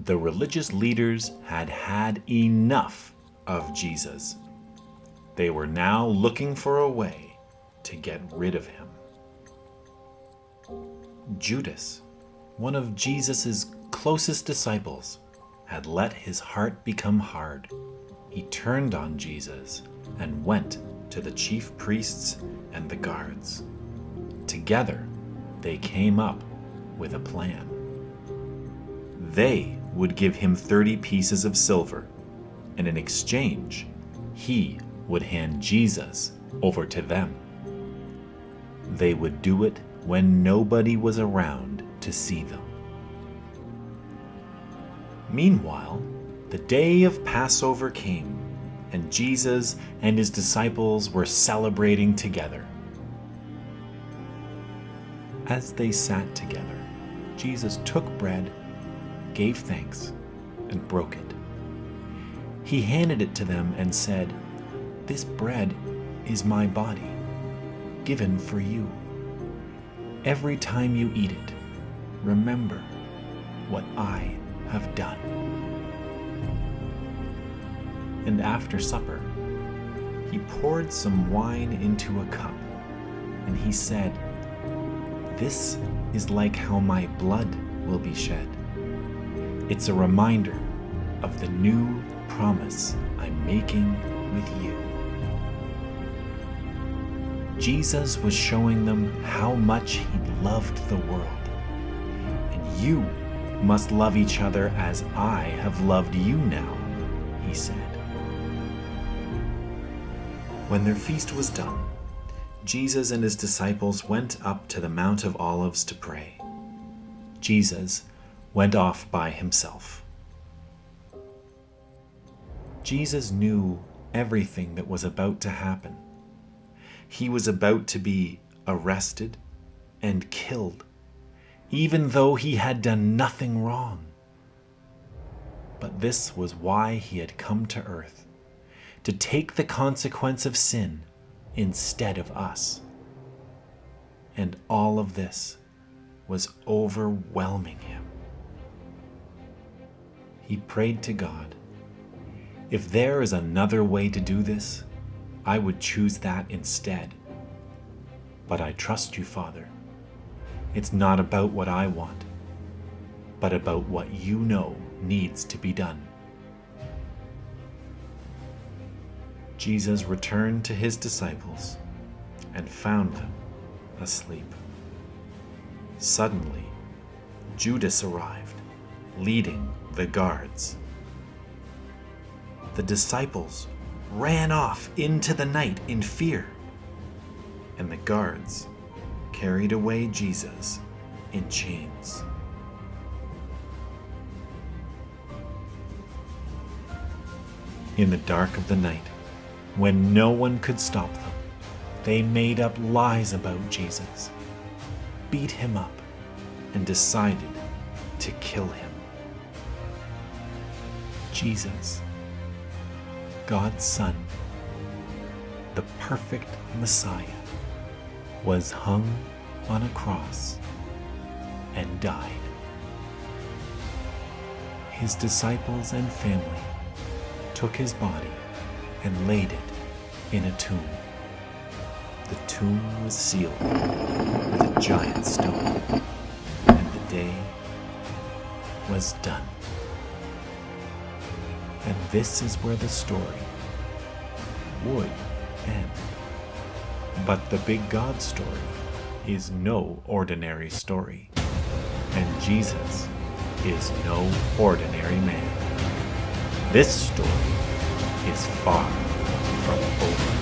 The religious leaders had had enough of Jesus. They were now looking for a way to get rid of him. Judas, one of Jesus' closest disciples, had let his heart become hard. He turned on Jesus and went to the chief priests and the guards. Together, they came up with a plan. They would give him 30 pieces of silver, and in exchange, he would hand Jesus over to them. They would do it when nobody was around to see them. Meanwhile, the day of Passover came, and Jesus and his disciples were celebrating together. As they sat together, Jesus took bread, gave thanks, and broke it. He handed it to them and said, "This bread is my body, given for you. Every time you eat it, remember what I have done." And after supper, he poured some wine into a cup, and he said, "This is like how my blood will be shed. It's a reminder of the new promise I'm making with you." Jesus was showing them how much he loved the world. "And you must love each other as I have loved you now," he said. When their feast was done, Jesus and his disciples went up to the Mount of Olives to pray. Jesus went off by himself. Jesus knew everything that was about to happen. He was about to be arrested and killed, even though he had done nothing wrong. But this was why he had come to earth, to take the consequence of sin instead of us. And all of this was overwhelming him. He prayed to God, "If there is another way to do this, I would choose that instead. But I trust you, Father. It's not about what I want, but about what you know needs to be done." Jesus returned to his disciples and found them asleep. Suddenly, Judas arrived, leading the guards. The disciples ran off into the night in fear, and the guards carried away Jesus in chains. In the dark of the night, when no one could stop them, they made up lies about Jesus, beat him up, and decided to kill him. Jesus, God's Son, the perfect Messiah, was hung on a cross and died. His disciples and family took his body and laid it in a tomb. The tomb was sealed with a giant stone, and the day was done. And this is where the story would end. But the big God story is no ordinary story, and Jesus is no ordinary man. This story is far from over.